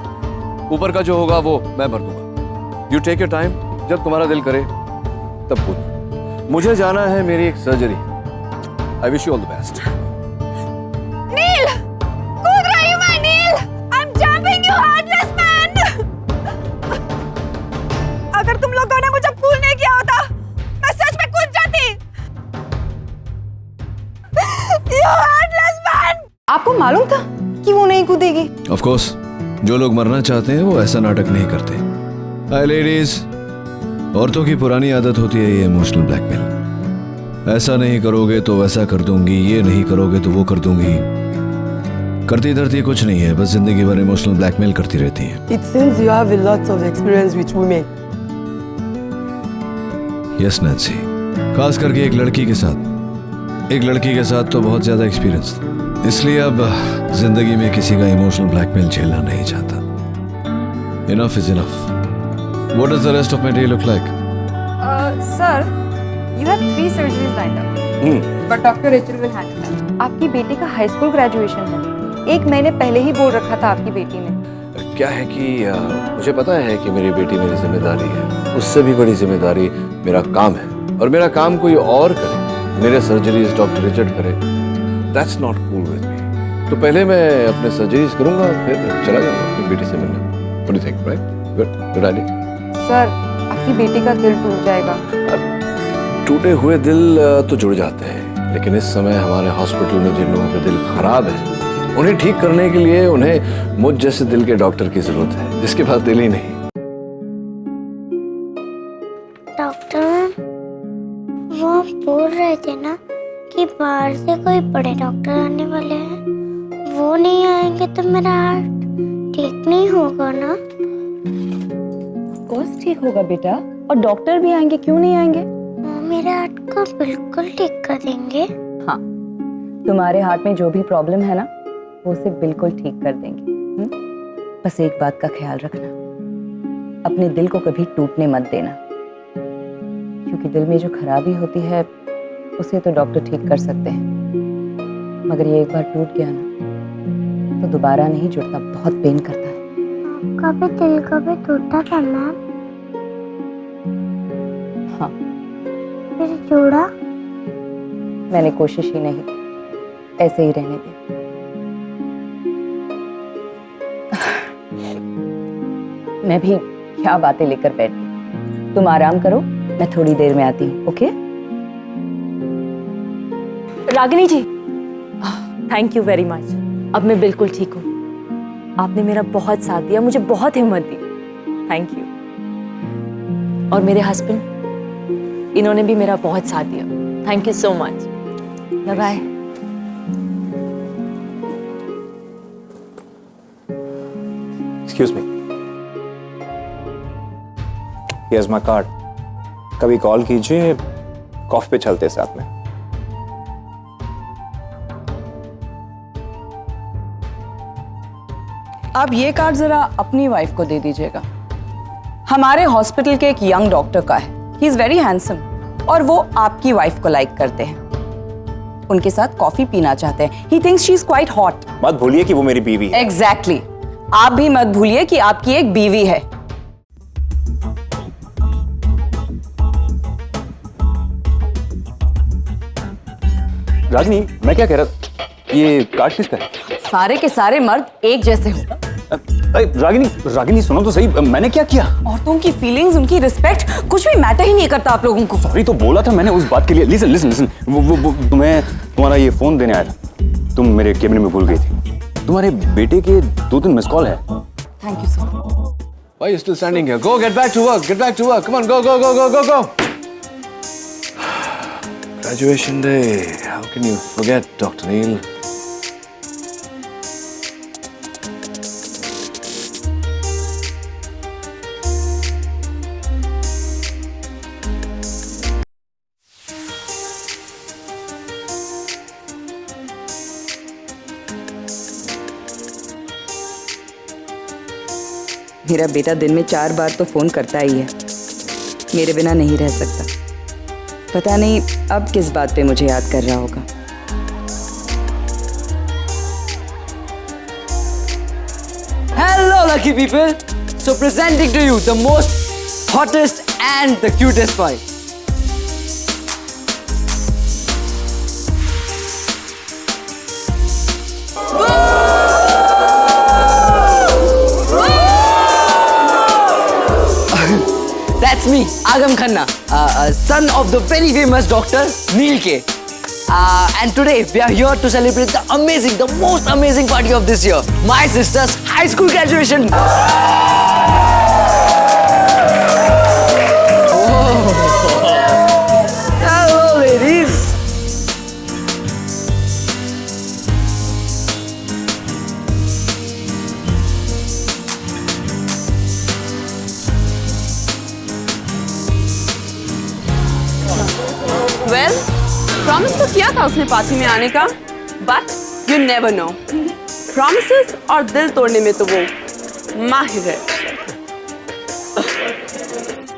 ऊपर का जो होगा वो मैं भर दूंगा। यू टेक योर टाइम, जब तुम्हारा दिल करे तब कूद। मुझे जाना है मेरी एक surgery. I wish you all the best. Neel, कूद रही हूँ मैं Neel. I am jumping you heartless man. अगर तुम लोगों ने मुझे फूल नहीं किया होता, मैं सच में कूद जाती। You heartless man! आपको मालूम था कि वो नहीं कूदेगी? ऑफ कोर्स, जो लोग मरना चाहते हैं वो ऐसा नाटक नहीं करते। हाय लेडीज, औरतों की पुरानी आदत होती है ये इमोशनल ब्लैकमेल। ऐसा नहीं करोगे तो वैसा कर दूंगी, ये नहीं करोगे तो वो कर दूंगी। करती धरती कुछ नहीं है, बस जिंदगी भर इमोशनल ब्लैकमेल करती रहती है। It seems you have a lot of experience with women. Yes Nancy, खास करके एक लड़की के साथ तो बहुत ज्यादा एक्सपीरियंस था। इसलिए अब जिंदगी में किसी का इमोशनल ब्लैकमेल झेलना नहीं चाहता। Enough is enough. What does the rest of my day look like? Sir, you have 3 surgeries lined up. But Dr. Rachel will handle that. आपकी बेटी का हाई स्कूल ग्रेजुएशन है। 1 महीने पहले ही बोल रखा था आपकी बेटी ने। क्या है कि मुझे पता है कि मेरी बेटी मेरी जिम्मेदारी है। उससे भी बड़ी जिम्मेदारी मेरा काम है, और मेरा काम कोई और करे, मेरे सर्जरीज डॉक्टर रिचर्ड करे, that's not cool with me. तो पहले मैं अपने सर्जरीज करूंगा, फिर चला जाऊंगा अपनी बेटी से मिलने। What do you think, right? Good idea. Sir, आपकी बेटी का दिल टूट जाएगा। टूटे हुए दिल तो जुड़ जाते हैं, लेकिन इस समय हमारे हॉस्पिटल में जिन लोगों का दिल खराब है, उन्हें ठीक करने के लिए उन्हें मुझ जैसे दिल के डॉक्टर की जरूरत है, जिसके पास दिल ही नहीं। डॉक्टर, वो बोल रहे थे ना कि बाहर से कोई बड़े डॉक्टर आने वाले हैं, वो नहीं आएंगे तो मेरा हार्ट ठीक नहीं होगा ना? कोर्स ठीक होगा बेटा, और डॉक्टर भी आएंगे, क्यों नहीं आएंगे? वो मेरे हार्ट को बिल्कुल ठीक कर देंगे। हाँ, तुम्हारे हार्ट में जो भी प्रॉब्लम है ना, वो उसे बिल्कुल ठीक कर देंगे। बस एक बात का ख्याल रखना, अपने दिल को कभी टूटने मत देना, क्योंकि दिल में जो खराबी होती है उसे तो डॉक्टर ठीक कर सकते हैं, मगर ये एक बार टूट गया ना तो दोबारा नहीं जुड़ता, बहुत पेन करता है। कभी दिल कभी टूटा था मैम? हाँ। फिर जोड़ा? मैंने कोशिश ही नहीं, ऐसे ही रहने दी। मैं भी क्या बातें लेकर बैठी। तुम आराम करो, मैं थोड़ी देर में आती हूँ। Okay? Ragini ji, thank you very much. अब मैं बिल्कुल ठीक हूँ। आपने मेरा बहुत साथ दिया, मुझे बहुत हिम्मत दी। Thank you. और मेरे हस्बैंड, इन्होंने भी मेरा बहुत साथ दिया। Thank you so much. Bye bye. Excuse me. Here's my card. कभी कॉल कीजिए, कॉफी पे चलते साथ में। आप ये कार्ड जरा अपनी वाइफ को दे दीजिएगा। हमारे हॉस्पिटल के एक यंग डॉक्टर का है। ही इज वेरी हैंडसम, और वो आपकी वाइफ को लाइक करते हैं। उनके साथ कॉफी पीना चाहते हैं। He thinks she is quite hot. मत भूलिए कि वो मेरी बीवी है। एग्जैक्टली। आप भी मत भूलिए कि आपकी एक बीवी है। रागिनी, मैं क्या कह रहा, ये कार्ड किसका है? सारे के सारे मर्द एक जैसे हो। रागिनी सुनो तो सही, मैंने क्या किया? औरतों की फीलिंग्स, उनकी रिस्पेक्ट कुछ भी मैटर ही नहीं करता आप लोगों को। सॉरी तो बोला था मैंने उस बात के लिए। लिसन लिसन लिसन, वो तुम्हें तुम्हारा ये फोन देने आया था, तुम मेरे कैबिन में भूल गई थी। तुम्हारे बेटे के 2-3 मिस कॉल है। Thank you sir. Why are you still standing here? Go, get back to work. Get back to work. Come on, go, go, go, go, go, go. Graduation day. How can you forget, Dr. Neil? मेरा बेटा दिन में 4 बार तो फोन करता ही है। मेरे बिना नहीं रह सकता। पता नहीं अब किस बात पे मुझे याद कर रहा होगा। Hello, lucky people. So presenting to you the most hottest and the cutest boy. That's me, Agam Khanna, son of the very famous doctor Neil K. And today we are here to celebrate the most amazing party of this year, my sister's high school graduation. Hello, ladies. Well, promise तो किया था उसने पार्टी में आने का, but you never know. Promises और दिल तोड़ने में तो वो माहिर है.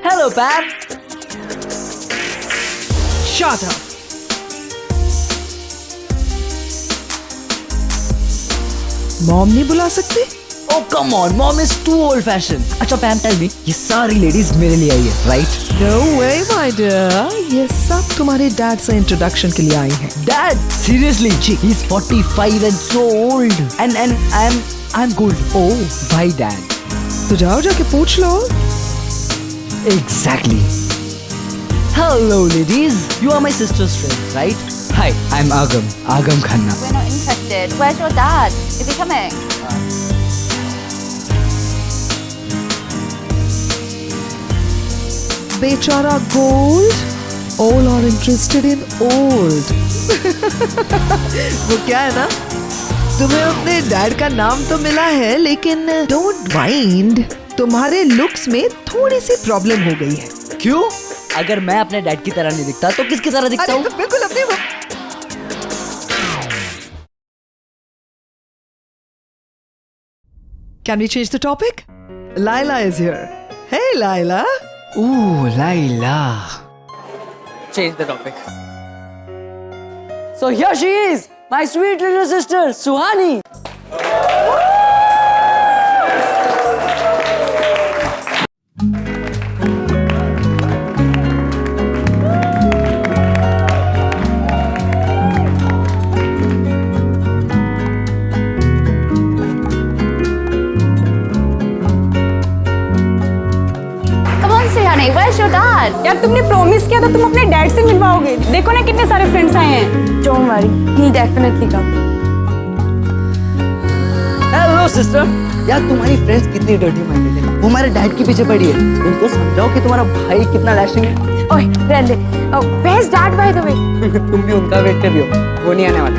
Hello, Pat. Shut up. Mom नहीं बुला सकते? Oh, come on, mom is too old-fashioned. अच्छा, Pam, tell me, ये सारी ladies मेरे लिए आई है, right? No way, my dear. ये सब तुम्हारे डैड से इंट्रोडक्शन के लिए आई हैं. Dad, seriously, he's 45 and so old. And I'm good. Oh, bye, Dad. तो जाओ जाके पूछ लो. Exactly. Hello, ladies. You are my sister's friend, right? Hi, I'm Agam Khanna. We're not interested. Where's your dad? Is he coming? बेचारा gold. All are interested in old. वो क्या है ना, तुम्हें अपने डैड का नाम तो मिला है, लेकिन डोंट माइंड, तुम्हारे लुक्स में थोड़ी सी प्रॉब्लम हो गई है. क्यों? अगर मैं अपने डैड की तरह नहीं दिखता तो किसकी तरह दिखता हूँ? बिल्कुल अपने. Can we change the topic? Laila is here. Hey, Laila. Ooh, Laila. Change the topic. So here she is, my sweet little sister, Suhani. Where's your dad? यार तुमने प्रॉमिस किया था तुम अपने डैड से मिलवाओगे. देखो ना कितने सारे फ्रेंड्स आए हैं. Don't worry, he'll definitely come. Hello sister. यार तुम्हारी फ्रेंड्स कितनी डर्टी माइंडेड है. वो हमारे डैड के पीछे पड़ी है. उनको समझाओ कि तुम्हारा भाई कितना लैशिंग है. ओए रहने दे. Where's dad by the way? तुम भी उनका वेट कर रही हो. वो नहीं आने वाले.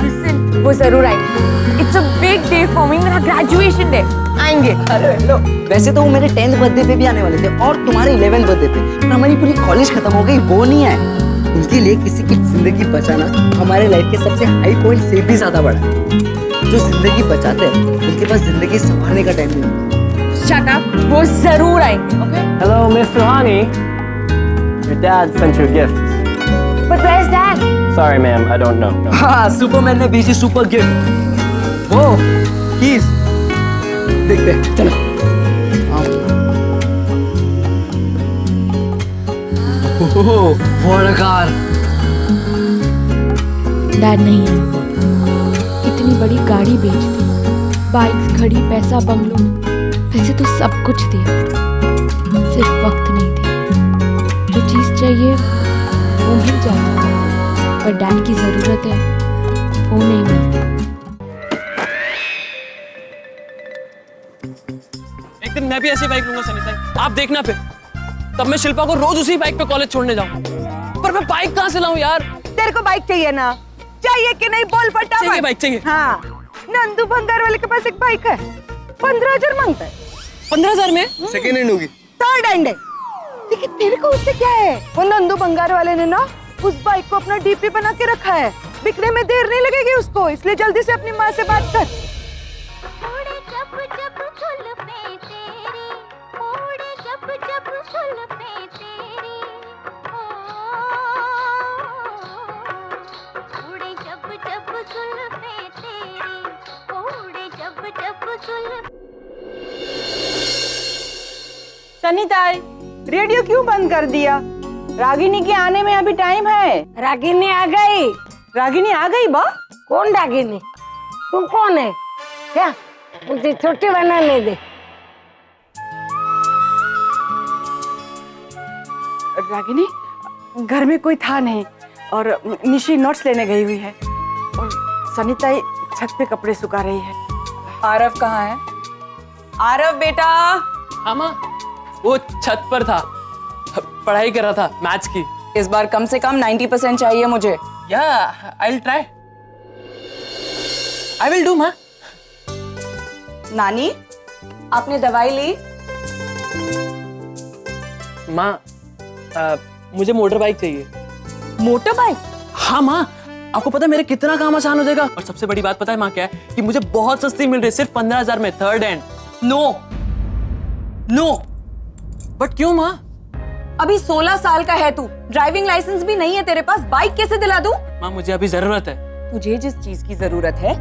Listen, वो जरूर आएंगे. It's a big day for me, मेरा graduation day. आएंगे. अरे लो. वैसे तो वो मेरे 10th बर्थडे पे भी आने वाले थे और तुम्हारे 11th बर्थडे पे, पर हमारी पूरी कॉलेज खत्म हो गई, वो नहीं आए. उनके लिए किसी की जिंदगी बचाना हमारे लाइफ के सबसे हाई पॉइंट से भी ज्यादा बड़ा है. जो जिंदगी बचाते हैं उनके पास जिंदगी संभालने का टाइम नहीं. Shut up, वो जरूर आएंगे. Okay? Hello, Miss Suhani. Your dad sent you a gift. But where's dad? Sorry, ma'am, I don't know. No. हाँ, सुपरमैन ने भेजी सुपर गिफ्ट. वो कीज देखते हैं. चलो. कार. डैड नहीं है. इतनी बड़ी गाड़ी बेच दी, बाइक्स, घड़ी, पैसा, बंगलों, वैसे तो सब कुछ दिया, सिर्फ वक्त नहीं दिया. जो चीज चाहिए वो मिल जाता है, पर डैड की जरूरत है वो नहीं मिलती. एक दिन मैं भी ऐसी बाइक लूंगा सनी साहब, आप देखना फिर. तब मैं शिल्पा को रोज उसी बाइक पे कॉलेज छोड़ने जाऊं. पर मैं बाइक कहाँ से लाऊं यार? तेरे को बाइक चाहिए ना? चाहिए कि नहीं बोल फटाफट. चाहिए, बाइक चाहिए. हाँ, नंदू भंगार वाले के पास एक बाइक है, 15,000 मांगता है. 15,000 में? सेकेंड हैंड होगी. थर्ड हैंड है. लेकिन तेरे को उससे क्या है? वो नंदू भंगार वाले ने ना उस बाइक को अपना डीपी बना के रखा है. बिकने में देर नहीं लगेगी उसको, इसलिए जल्दी से अपनी माँ से बात कर. सनीताई, रेडियो क्यों बंद कर दिया? रागिनी के आने में अभी टाइम है। रागिनी आ गई। रागिनी आ गई बा? कौन रागिनी? तुम कौन है? क्या मुझे छुट्टी बनाने दे। रागिनी, घर में कोई था नहीं और निशी नोट्स लेने गई हुई है और सनीताई छत पे कपड़े सुखा रही है। आरव कहाँ है? आरव बेटा। हाँ माँ, वो छत पर था, पढ़ाई कर रहा था मैथ्स की। इस बार कम से कम 90% चाहिए मुझे। या I will try, I will do माँ। नानी, आपने दवाई ली? माँ, मुझे मोटर बाइक चाहिए। Motor bike? हाँ माँ, आपको पता है मेरे कितना काम आसान हो जाएगा। और सबसे बड़ी बात पता है माँ क्या है, कि मुझे बहुत सस्ती मिल रही है, सिर्फ 15,000 में, third hand. No no. But क्यों माँ? अभी 16 साल का है तू, ड्राइविंग लाइसेंस भी नहीं है तेरे पास, बाइक कैसे दिला दूं? माँ मुझे अभी जरूरत है। तुझे जिस चीज की जरूरत है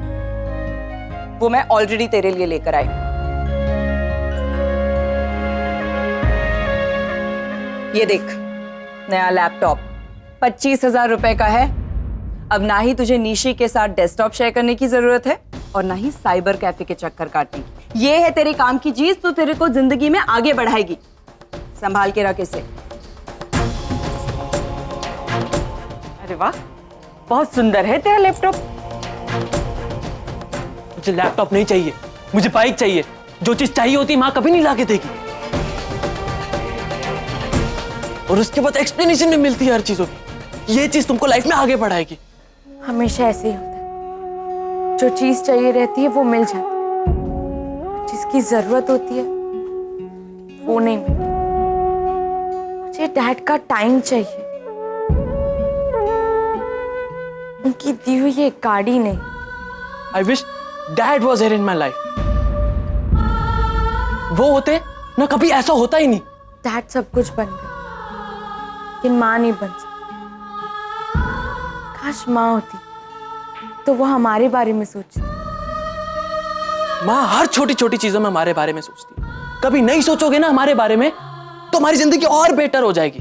वो मैं ऑलरेडी तेरे लिए लेकर आई। ये देख, नया लैपटॉप 25,000 रुपए का है। अब ना ही तुझे निशी के साथ डेस्कटॉप शेयर करने की जरूरत है और ना ही साइबर कैफे के चक्कर काटने। ये है तेरे काम की चीज, तो तेरे को जिंदगी में आगे बढ़ाएगी। संभाल के रख इसे। अरे वाह, बहुत सुंदर है तेरा लैपटॉप। मुझे लैपटॉप नहीं चाहिए, मुझे बाइक चाहिए। जो चीज चाहिए होती माँ कभी नहीं लाके देगी, और उसके बाद एक्सप्लेनेशन भी मिलती है हर चीजों की। ये चीज तुमको लाइफ में आगे बढ़ाएगी। हमेशा ऐसे ही होता है, जो चीज चाहिए रहती है वो मिल जाती है, जिसकी जरूरत होती है वो नहीं मिलती। मुझे डैड का टाइम चाहिए, उनकी दी हुई ये गाड़ी नहीं। I wish dad was here in my life. वो होते ना कभी ऐसा होता ही नहीं। डैड सब कुछ बन गए, लेकिन माँ नहीं बन सकती। काश माँ होती तो वो हमारे बारे में सोचती। माँ हर छोटी छोटी चीजों में हमारे बारे में सोचती है। कभी नहीं सोचोगे ना हमारे बारे में तो हमारी जिंदगी और बेटर हो जाएगी।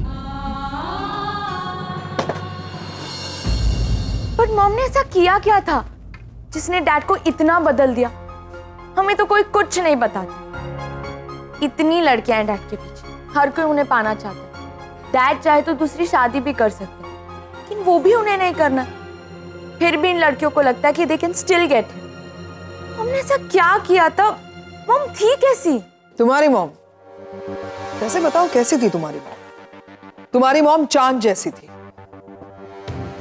पर मॉम ने ऐसा किया क्या था जिसने डैड को इतना बदल दिया? हमें तो कोई कुछ नहीं बताता। इतनी लड़कियां हैं डैड के पीछे, हर कोई उन्हें पाना चाहता है। डैड चाहे तो दूसरी शादी भी कर सकते हैं, लेकिन वो भी उन्हें नहीं करना। फिर भी इन लड़कियों को लगता है कि they can still get him. हमने ऐसा क्या किया था? मॉम थी कैसी? तुम्हारी मॉम? कैसे बताओ कैसी थी तुम्हारी मॉम? तुम्हारी मॉम चांद जैसी थी।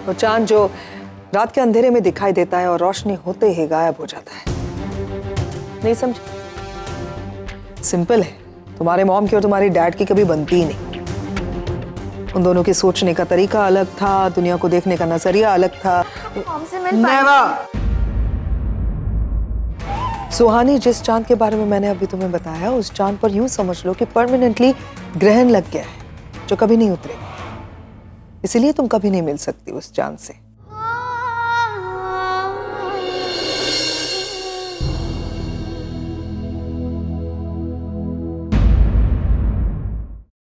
वो चांद जो रात के अंधेरे में दिखाई देता है और रोशनी होते ही गायब हो जाता है। नहीं समझे? सिंपल है, तुम्हारे मॉम की और तुम्हारी डैड की कभी बनती ही नहीं। उन दोनों के सोचने का तरीका अलग था, दुनिया को देखने का नजरिया अलग था। मॉम से मिल पाए? सुहानी, जिस चांद के बारे में मैंने अभी तुम्हें बताया, उस चांद पर यूं समझ लो कि परमानेंटली ग्रहण लग गया है जो कभी नहीं उतरेगा। इसीलिए तुम कभी नहीं मिल सकती उस चांद से।